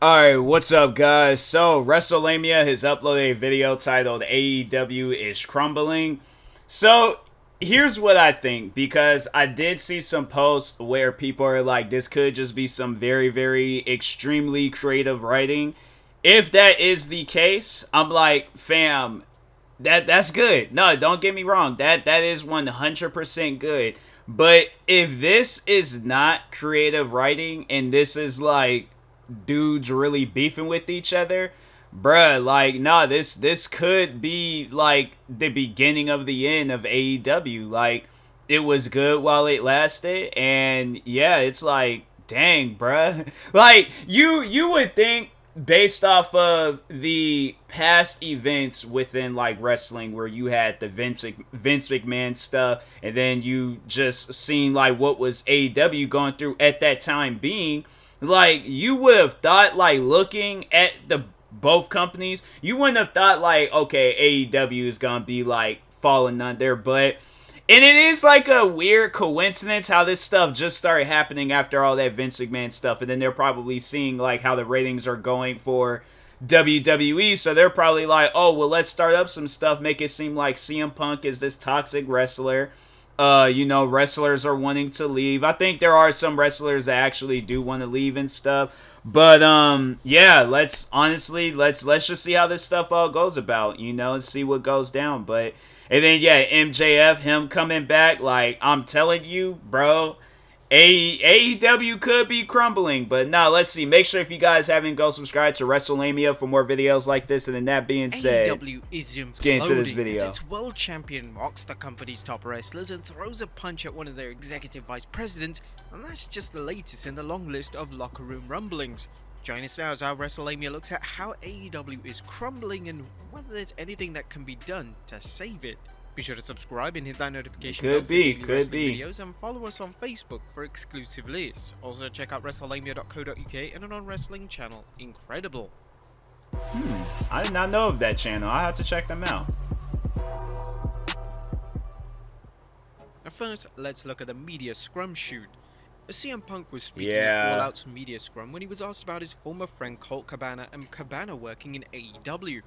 Alright, what's up, guys? So, WrestleMania has uploaded a video titled AEW Is Crumbling. So, here's what I think, because I did see some posts where people are like, this could just be some very, very extremely creative writing. If that is the case, I'm like, fam, that's good. No, don't get me wrong. That is 100% good. But if this is not creative writing and this is like dudes really beefing with each other, bruh, like, nah, this could be like the beginning of the end of AEW. Like, it was good while it lasted, and yeah, it's like, dang, bruh. Like, you would think, based off of the past events within like wrestling, where you had the Vince McMahon stuff, and then you just seen like what was AEW going through at that time being, like, you would have thought, like, looking at the both companies, you wouldn't have thought like, okay, AEW is gonna be like falling under, but and it is like a weird coincidence how this stuff just started happening after all that Vince McMahon stuff, and then they're probably seeing like how the ratings are going for WWE, so they're probably like, oh well, let's start up some stuff, make it seem like CM Punk is this toxic wrestler. Wrestlers are wanting to leave. I think there are some wrestlers that actually do want to leave and stuff. But yeah, let's just see how this stuff all goes about, and see what goes down. But and then yeah, MJF, him coming back, like, I'm telling you, bro, AEW could be crumbling. But now let's see. Make sure if you guys haven't, go subscribe to WrestleMania for more videos like this. And then that being said, AEW is let's get into this imploding as video. its world champion mocks the company's top wrestlers and throws a punch at one of their executive vice presidents, and that's just the latest in the long list of locker room rumblings. Join us now as our WrestleMania looks at how AEW is crumbling and whether there's anything that can be done to save it. Be sure to subscribe and hit that notification bell for daily wrestling videos, and follow us on Facebook for exclusive lists. Also check out WrestleMania.co.uk and an on-wrestling channel, Incredible. I did not know of that channel. I have to check them out. Now first, let's look at the media scrum shoot. CM Punk was speaking Yeah. at All Out's media scrum when he was asked about his former friend Colt Cabana and Cabana working in AEW.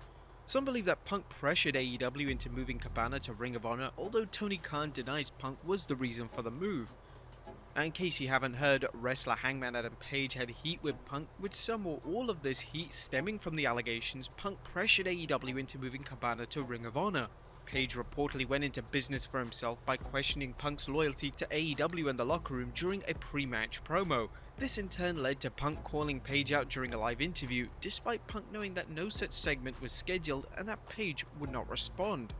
Some believe that Punk pressured AEW into moving Cabana to Ring of Honor, although Tony Khan denies Punk was the reason for the move. And in case you haven't heard, wrestler Hangman Adam Page had heat with Punk, with some or all of this heat stemming from the allegations Punk pressured AEW into moving Cabana to Ring of Honor. Page reportedly went into business for himself by questioning Punk's loyalty to AEW in the locker room during a pre-match promo. This in turn led to Punk calling Page out during a live interview, despite Punk knowing that no such segment was scheduled and that Page would not respond.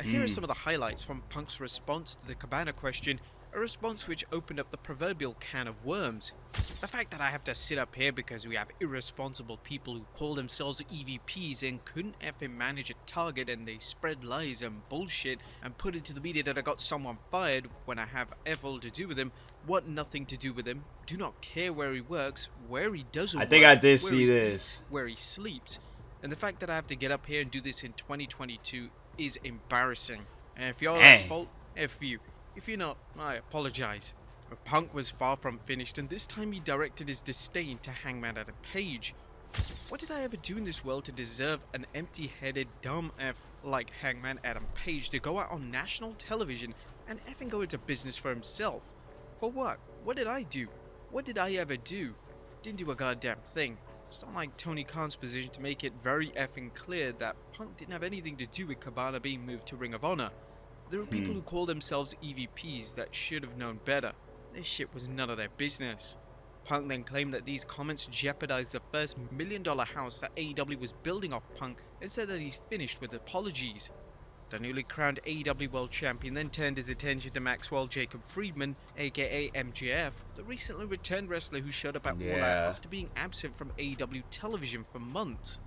Here are some of the highlights from Punk's response to the Cabana question, a response which opened up the proverbial can of worms. The fact that I have to sit up here because we have irresponsible people who call themselves EVPs and couldn't effing manage a target, and they spread lies and bullshit and put it to the media that I got someone fired when I have F all to do with him, want nothing to do with him, do not care where he works, where he doesn't work, I did see this. where he sleeps. And the fact that I have to get up here and do this in 2022 is embarrassing. And if you're at fault, F you. If you're not, I apologize. But Punk was far from finished, and this time he directed his disdain to Hangman Adam Page. What did I ever do in this world to deserve an empty-headed dumb F like Hangman Adam Page to go out on national television and effing go into business for himself? For what? What did I do? What did I ever do? Didn't do a goddamn thing. It's not like Tony Khan's position to make it very effing clear that Punk didn't have anything to do with Cabana being moved to Ring of Honor. There are people who call themselves EVPs that should have known better. This shit was none of their business. Punk then claimed that these comments jeopardized the first $1 million house that AEW was building off Punk, and said that he's finished with apologies. The newly crowned AEW World Champion then turned his attention to Maxwell Jacob Friedman, aka MJF, the recently returned wrestler who showed up at All Out after being absent from AEW television for months.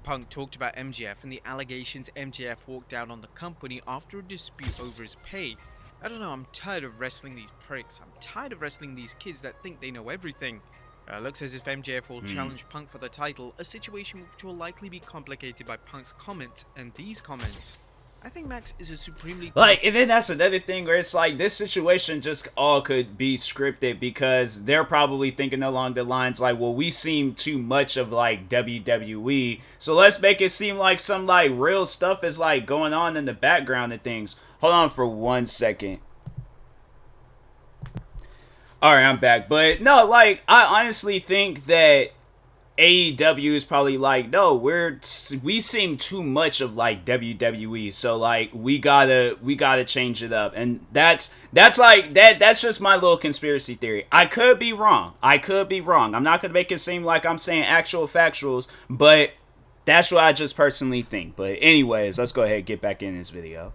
Punk talked about MJF and the allegations MJF walked out on the company after a dispute over his pay. I don't know, I'm tired of wrestling these pricks. I'm tired of wrestling these kids that think they know everything. Looks as if MJF will challenge Punk for the title, a situation which will likely be complicated by Punk's comments and these comments. I think Max is a supremely tough. Like, and then that's another thing where it's like this situation just all could be scripted because they're probably thinking along the lines like, well, we seem too much of like WWE, so let's make it seem like some like real stuff is like going on in the background of things. Hold on for 1 second. All right, I'm back. But no, like I honestly think that AEW is probably like, no, we seem too much of like WWE, so like we gotta change it up, and that's like that's just my little conspiracy theory. I could be wrong. I'm not gonna make it seem like I'm saying actual factuals, but that's what I just personally think. But anyways, let's go ahead and get back in this video.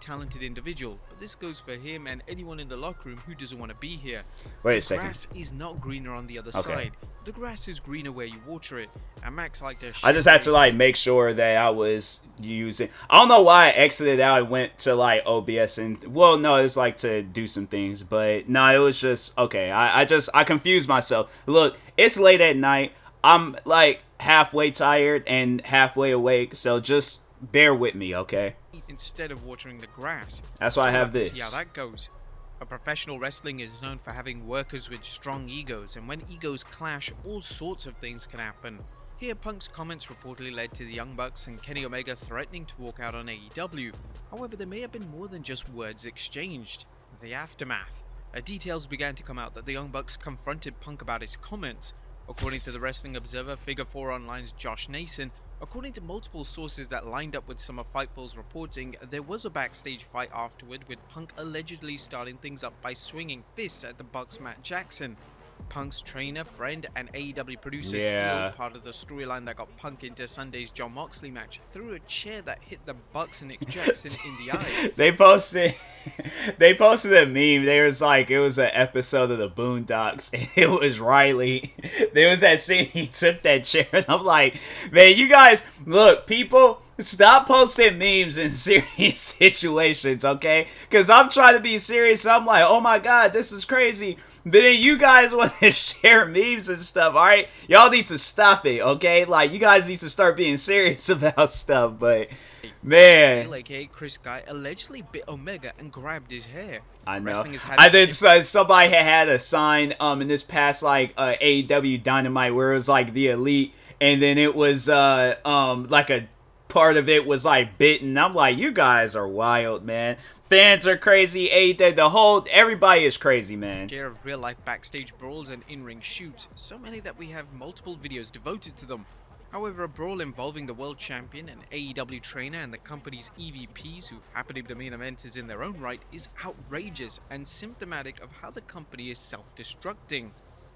Talented individual, but this goes for him and anyone in the locker room who doesn't want to be here. Wait a second. The grass is not greener on the other side. The grass is greener where you water it. And Max like to. I just had to like make sure that I was using. I don't know why I exited out. I went to like OBS and well, no, it's like to do some things, but no, it was just okay. I confused myself. Look, it's late at night. I'm like halfway tired and halfway awake, so just bear with me, okay? Instead of watering the grass. That's why I have this. See how that goes. A professional wrestling is known for having workers with strong egos, and when egos clash, all sorts of things can happen. Here, Punk's comments reportedly led to the Young Bucks and Kenny Omega threatening to walk out on AEW. However, there may have been more than just words exchanged. The aftermath. Details began to come out that the Young Bucks confronted Punk about his comments. According to the Wrestling Observer, Figure 4 Online's Josh Nason, according to multiple sources that lined up with some of Fightful's reporting, there was a backstage fight afterward with Punk allegedly starting things up by swinging fists at the Bucks' Matt Jackson. Punk's trainer, friend, and AEW producer Steel, part of the storyline that got Punk into Sunday's Jon Moxley match, threw a chair that hit the Bucks and Nick Jackson in the eye. They posted a meme. There was like, it was an episode of the Boondocks, and it was Riley. There was that scene, he took that chair, and I'm like, man, you guys, look, people, stop posting memes in serious situations, okay? Because I'm trying to be serious, I'm like, oh my god, this is crazy. But then you guys want to share memes and stuff, alright? Y'all need to stop it, okay? Like, you guys need to start being serious about stuff, but, man. Steel, aka Chris Guy, allegedly bit Omega and grabbed his hair. I know. I did. Somebody had a sign in this past like AEW Dynamite where it was like the Elite, and then it was like a part of it was like bitten. I'm like, you guys are wild, man. Fans are crazy. Everybody is crazy, man. Share of real life backstage brawls and in-ring shoots, so many that we have multiple videos devoted to them. However, a brawl involving the world champion, an AEW trainer, and the company's EVPs, who happen to be the main eventers in their own right, is outrageous and symptomatic of how the company is self-destructing.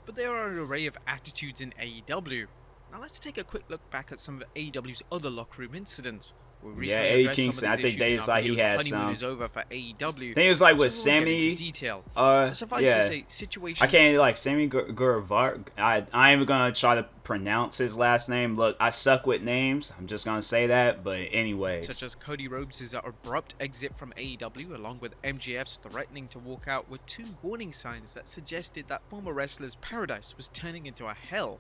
But there are an array of attitudes in AEW. Now let's take a quick look back at some of AEW's other locker room incidents. Yeah, Eddie Kingston. I think they like he has some. Is over for AEW. I think it was like with Sammy. Detail. Suffice to say, situation. I can't like Sammy Guevara. I ain't even gonna try to pronounce his last name. Look, I suck with names. I'm just gonna say that. But anyways, such as Cody Rhodes' abrupt exit from AEW, along with MJF's threatening to walk out, were two warning signs that suggested that former wrestler's paradise was turning into a hell.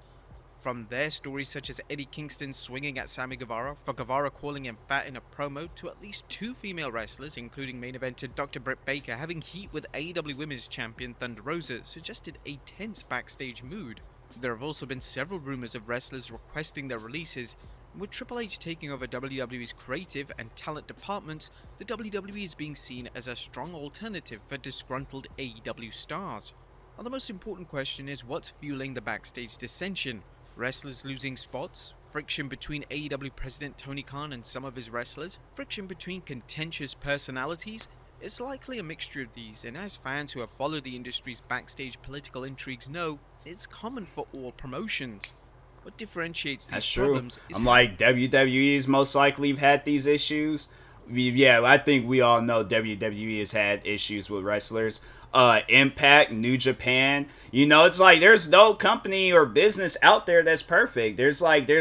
From there, stories such as Eddie Kingston swinging at Sammy Guevara, for Guevara calling him fat in a promo, to at least two female wrestlers, including main eventer Dr. Britt Baker, having heat with AEW Women's Champion Thunder Rosa, suggested a tense backstage mood. There have also been several rumors of wrestlers requesting their releases. With Triple H taking over WWE's creative and talent departments, the WWE is being seen as a strong alternative for disgruntled AEW stars. Now, the most important question is what's fueling the backstage dissension? Wrestlers losing spots, friction between AEW president Tony Khan and some of his wrestlers, friction between contentious personalities. It's likely a mixture of these, and as fans who have followed the industry's backstage political intrigues know, it's common for all promotions. What differentiates these problems is like WWE's most likely have had these issues. Yeah, I think we all know WWE has had issues with wrestlers. Impact, New Japan, you know, it's like there's no company or business out there that's perfect. There's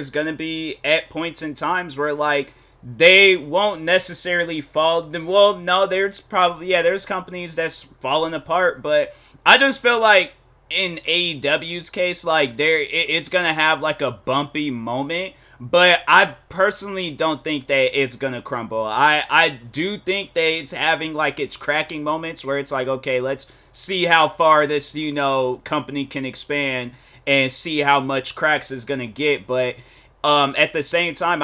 gonna be at points in times where like they won't necessarily fall. Well, no, there's companies that's falling apart, but I just feel like in AEW's case, like it's gonna have like a bumpy moment, but I personally don't think that it's gonna crumble. I do think that it's having like its cracking moments where it's like, okay, let's see how far this company can expand and see how much cracks is gonna get, but at the same time,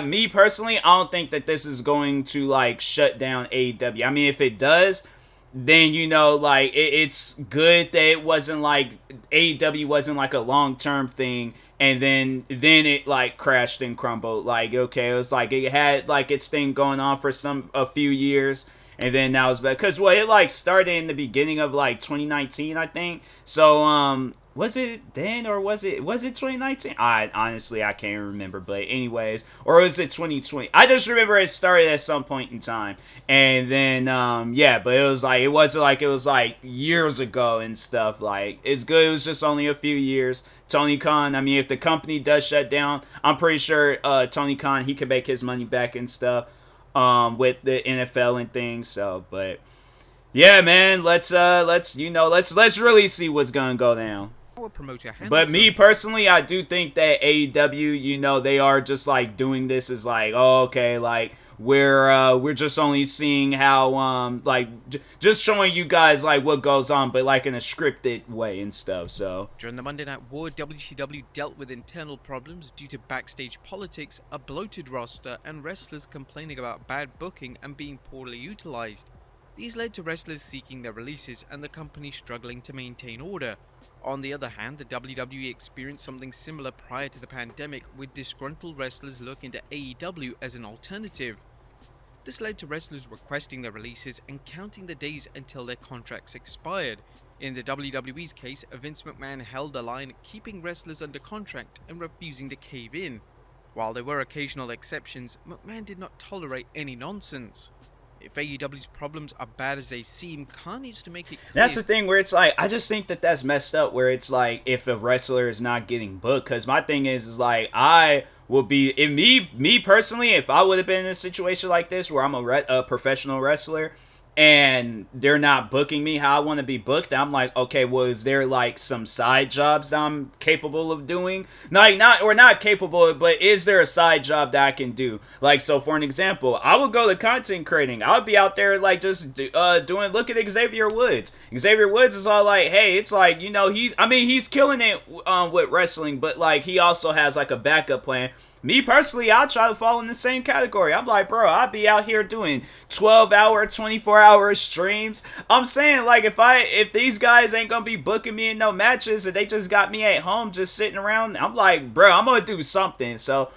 me personally, I don't think that this is going to like shut down AEW. I mean, if it does, then like it's good that it wasn't like AEW wasn't like a long term thing, and then it like crashed and crumbled. Like, okay, it was like it had like its thing going on for a few years, and then now it's back because it like started in the beginning of like 2019, I think. So was it then or was it 2019? I can't remember, but anyways, or was it 2020? I just remember it started at some point in time, and then yeah, but it wasn't like it was like years ago and stuff. Like, it's good it was just only a few years. Tony Khan, I mean, if the company does shut down, I'm pretty sure Tony Khan, he can make his money back and stuff with the NFL and things. So, but yeah, man, let's really see what's gonna go down. But me personally, I do think that AEW, they are just like doing this as like, oh, okay, like we're just only seeing how just showing you guys like what goes on, but like in a scripted way and stuff. So during the Monday Night War, WCW dealt with internal problems due to backstage politics, a bloated roster, and wrestlers complaining about bad booking and being poorly utilized. These led to wrestlers seeking their releases and the company struggling to maintain order. On the other hand, the WWE experienced something similar prior to the pandemic, with disgruntled wrestlers looking to AEW as an alternative. This led to wrestlers requesting their releases and counting the days until their contracts expired. In the WWE's case, Vince McMahon held the line, keeping wrestlers under contract and refusing to cave in. While there were occasional exceptions, McMahon did not tolerate any nonsense. If AEW's problems are bad as they seem, Khan needs to make it clear. That's the thing where it's like, I just think that that's messed up, where it's like, if a wrestler is not getting booked, because my thing is like, I will be, if me personally, if I would have been in a situation like this where I'm a professional wrestler and they're not booking me how I want to be booked, I'm like, okay, well, is there like some side jobs that I'm capable of doing? Not capable, but is there a side job that I can do? Like, so for an example, I would go to content creating. I would be out there like just doing. Look at Xavier Woods. Xavier Woods is all like, hey, it's like, he's killing it with wrestling, but like he also has like a backup plan. Me personally, I'll try to fall in the same category. I'm like, bro, I'll be out here doing 12-hour, 24-hour streams. I'm saying, like, if these guys ain't gonna be booking me in no matches and they just got me at home just sitting around, I'm like, bro, I'm gonna do something. So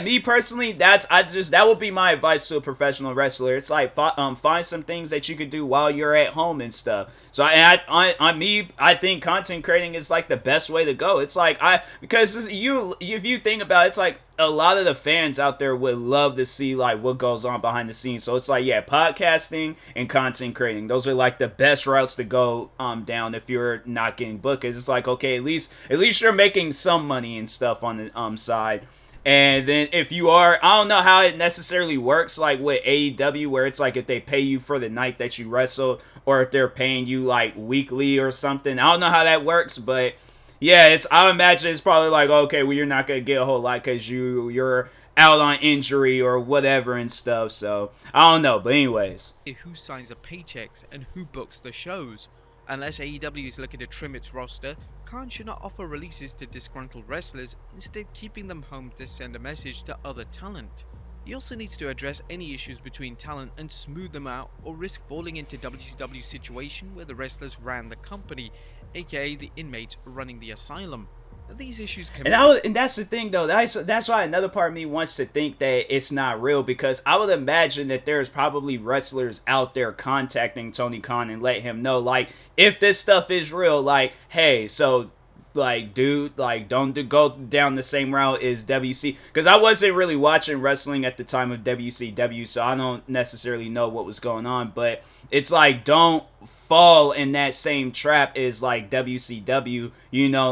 me personally, that would be my advice to a professional wrestler. It's like find some things that you could do while you're at home and stuff. So I think content creating is like the best way to go. It's like because if you think about it, it's like a lot of the fans out there would love to see like what goes on behind the scenes. So it's like, yeah, podcasting and content creating, those are like the best routes to go down if you're not getting booked. It's like, okay, at least you're making some money and stuff on the side. And then if you are, I don't know how it necessarily works like with AEW, where it's like if they pay you for the night that you wrestle, or if they're paying you like weekly or something. I don't know how that works, but yeah, I imagine it's probably like, okay, well, you're not going to get a whole lot because you're out on injury or whatever and stuff. So I don't know, but anyways. Who signs the paychecks and who books the shows? Unless AEW is looking to trim its roster, Khan should not offer releases to disgruntled wrestlers, instead keeping them home to send a message to other talent. He also needs to address any issues between talent and smooth them out, or risk falling into WCW's situation where the wrestlers ran the company, aka the inmates running the asylum. These issues can and that's the thing though, that's why another part of me wants to think that it's not real, because I would imagine that there's probably wrestlers out there contacting Tony Khan and let him know, like, if this stuff is real, like, hey, so like, dude, like, don't go down the same route as WC, because I wasn't really watching wrestling at the time of WCW, so I don't necessarily know what was going on, but it's like, don't fall in that same trap as like WCW,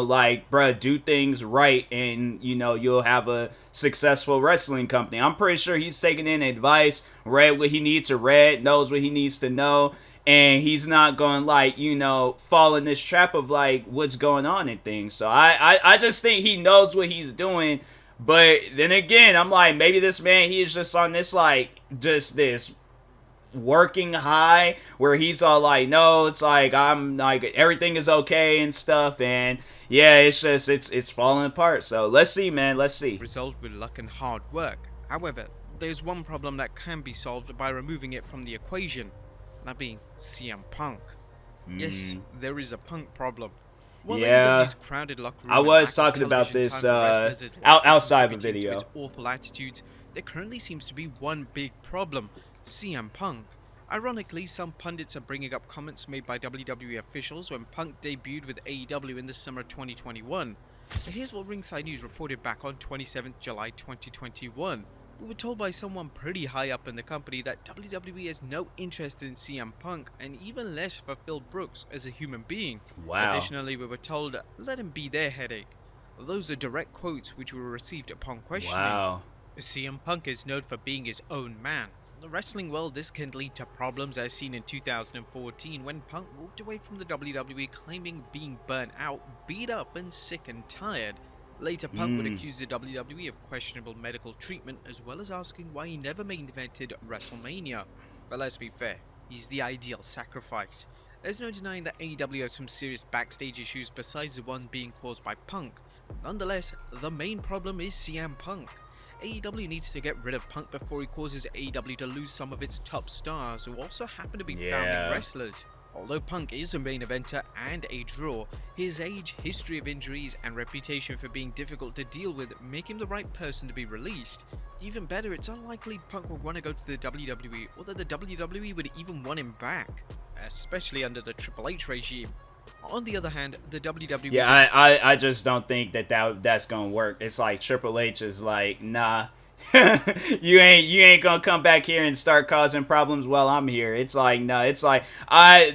like, bruh, do things right and you'll have a successful wrestling company. I'm pretty sure he's taking in advice, read what he needs to read, knows what he needs to know, and he's not going like, fall in this trap of like what's going on and things. So I just think he knows what he's doing. But then again, I'm like, maybe this man, he is just on this like just this working high where he's all like, no, it's like I'm like everything is okay and stuff, and yeah, it's just it's falling apart. So let's see, man, let's see. Resolved with luck and hard work. However, there's one problem that can be solved by removing it from the equation, that being CM Punk. Yes, there is a Punk problem. While Yeah, AEW's crowded locker room I was talking about this outside of a video. Its awful attitudes, there currently seems to be one big problem: CM Punk. Ironically, some pundits are bringing up comments made by WWE officials when Punk debuted with AEW in the summer of 2021. But here's what Ringside News reported back on 27th July 2021. We were told by someone pretty high up in the company that WWE has no interest in CM Punk, and even less for Phil Brooks as a human being. Wow. Additionally, we were told, let him be their headache. Those are direct quotes which were received upon questioning. Wow. CM Punk is known for being his own man. In the wrestling world, this can lead to problems as seen in 2014 when Punk walked away from the WWE claiming being burnt out, beat up and sick and tired. Later, Punk would accuse the WWE of questionable medical treatment, as well as asking why he never main evented WrestleMania. But let's be fair, he's the ideal sacrifice. There's no denying that AEW has some serious backstage issues besides the one being caused by Punk. Nonetheless, the main problem is CM Punk. AEW needs to get rid of Punk before he causes AEW to lose some of its top stars, who also happen to be founding wrestlers. Although Punk is a main eventer and a draw, his age, history of injuries, and reputation for being difficult to deal with make him the right person to be released. Even better, it's unlikely Punk will want to go to the WWE, or that the WWE would even want him back, especially under the Triple H regime. On the other hand, the WWE... Yeah, I just don't think that's gonna work. It's like Triple H is like, nah. you ain't gonna come back here and start causing problems while I'm here. It's like, no, it's like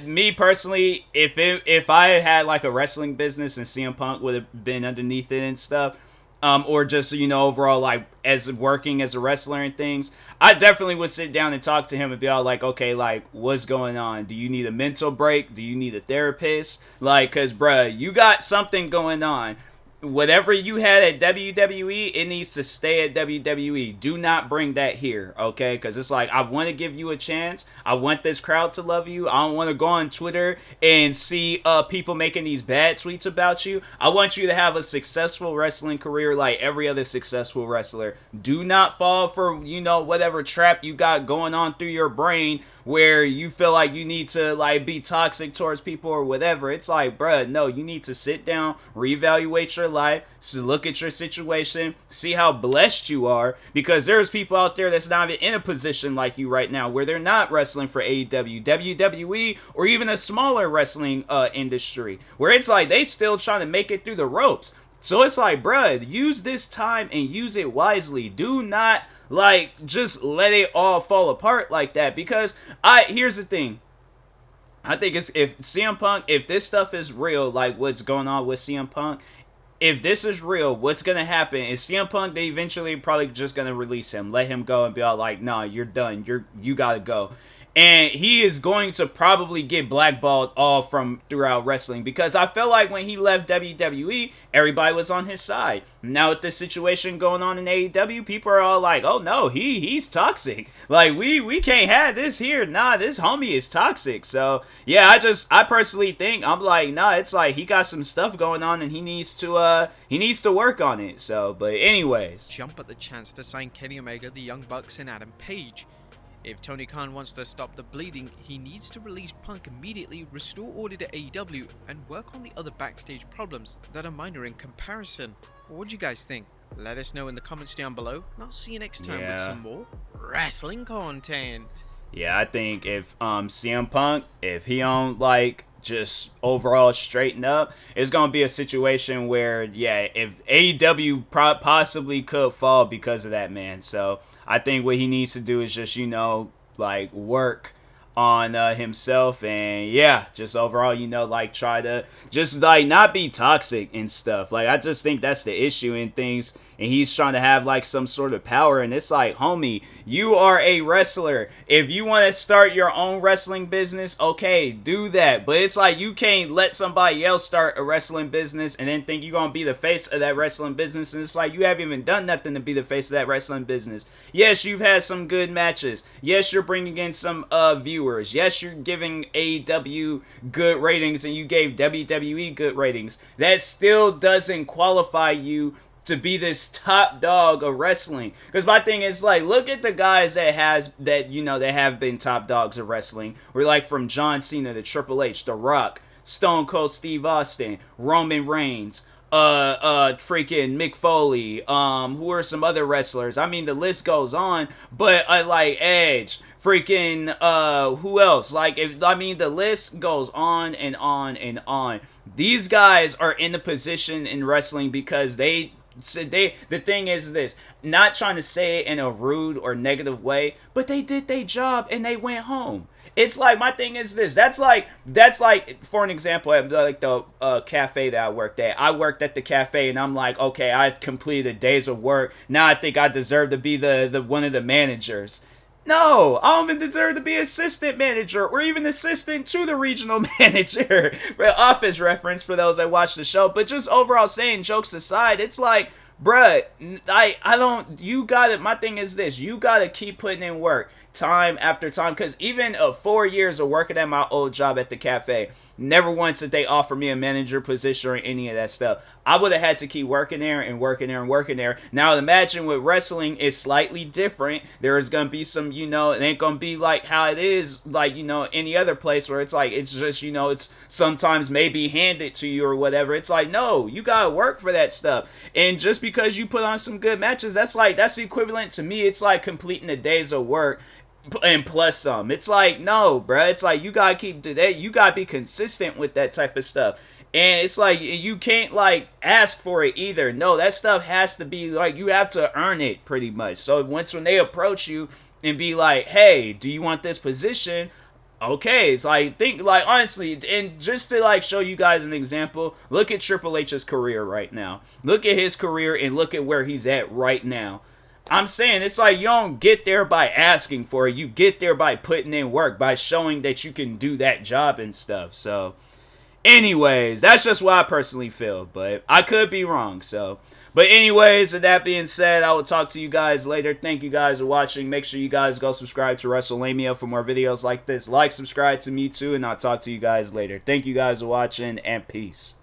me personally, if I had like a wrestling business and CM Punk would have been underneath it and stuff, or just overall like as working as a wrestler and things, I definitely would sit down and talk to him and be all like, okay, like what's going on? Do you need a mental break? Do you need a therapist? Like, cause bruh, you got something going on. Whatever you had at WWE, it needs to stay at WWE. Do not bring that here, okay? Because it's like, I want to give you a chance. I want this crowd to love you. I don't want to go on Twitter and see people making these bad tweets about you. I want you to have a successful wrestling career like every other successful wrestler. Do not fall for, whatever trap you got going on through your brain where you feel like you need to like be toxic towards people or whatever. It's like, bruh, no, you need to sit down, reevaluate your life, so look at your situation, see how blessed you are, because there's people out there that's not even in a position like you right now where they're not wrestling for AEW, WWE, or even a smaller wrestling industry where it's like they still trying to make it through the ropes. So it's like, bruh, use this time and use it wisely. Do not like just let it all fall apart like that, because here's the thing. I think it's if CM Punk, if this stuff is real, like what's going on with CM Punk, if this is real, what's gonna happen is CM Punk, they eventually probably just gonna release him, let him go and be all like, nah, you're done, you gotta go. And he is going to probably get blackballed all from throughout wrestling, because I feel like when he left WWE, everybody was on his side. Now with this situation going on in AEW, people are all like, oh no, he's toxic. Like, we can't have this here. Nah, this homie is toxic. So yeah, I personally think, I'm like, nah, it's like he got some stuff going on and he needs to work on it. So, but anyways. Jump at the chance to sign Kenny Omega, the Young Bucks, and Adam Page. If Tony Khan wants to stop the bleeding, he needs to release Punk immediately, restore order to AEW, and work on the other backstage problems that are minor in comparison. What do you guys think? Let us know in the comments down below, and I'll see you next time with some more wrestling content. Yeah, I think if CM Punk, if he don't like just overall straighten up, it's gonna be a situation where, yeah, if AEW possibly could fall because of that, man. So I think what he needs to do is just, like, work on himself, and yeah, just overall, you know, like try to just like not be toxic and stuff. Like I just think that's the issue in things, and he's trying to have like some sort of power, and it's like, homie, you are a wrestler. If you want to start your own wrestling business, okay, do that. But it's like you can't let somebody else start a wrestling business and then think you're gonna be the face of that wrestling business, and it's like you haven't even done nothing to be the face of that wrestling business. Yes, you've had some good matches. Yes, you're bringing in some viewers. Yes, you're giving AEW good ratings, and you gave WWE good ratings. That still doesn't qualify you to be this top dog of wrestling. Because my thing is, like, look at the guys that have been top dogs of wrestling. We're like from John Cena to Triple H, The Rock, Stone Cold Steve Austin, Roman Reigns, freaking Mick Foley, who are some other wrestlers. I mean, the list goes on, but I like Edge, freaking, who else? Like, the list goes on and on and on. These guys are in the position in wrestling because the thing is this, not trying to say it in a rude or negative way, but they did their job and they went home. It's like, my thing is this. That's like, for an example, like the cafe that I worked at. I worked at the cafe, and I'm like, okay, I completed a days of work. Now I think I deserve to be the one of the managers. No, I don't even deserve to be assistant manager or even assistant to the regional manager. Office reference for those that watch the show. But just overall saying, jokes aside, it's like, bruh, you gotta, my thing is this, you gotta keep putting in work time after time, because even 4 years of working at my old job at the cafe, never once did they offer me a manager position or any of that stuff. I would have had to keep working there and working there and working there. Now imagine with wrestling, it's slightly different. There is going to be some, it ain't going to be like how it is, like, any other place where it's like, it's just, it's sometimes maybe handed to you or whatever. It's like, no, you got to work for that stuff. And just because you put on some good matches, that's the equivalent to me. It's like completing the days of work and plus some. It's like, no, bruh. It's like, you gotta keep that. You gotta be consistent with that type of stuff. And it's like, you can't like ask for it either. No, that stuff has to be like, you have to earn it pretty much. So when they approach you and be like, hey, do you want this position? Okay, it's like, think, like, honestly, and just to like show you guys an example, look at Triple H's career right now. Look at his career and look at where he's at right now. I'm saying, it's like, you don't get there by asking for it. You get there by putting in work, by showing that you can do that job and stuff. So, anyways, that's just what I personally feel, but I could be wrong. So, but anyways, with that being said, I will talk to you guys later. Thank you guys for watching. Make sure you guys go subscribe to WrestleLamia for more videos like this. Like, subscribe to me too, and I'll talk to you guys later. Thank you guys for watching, and peace.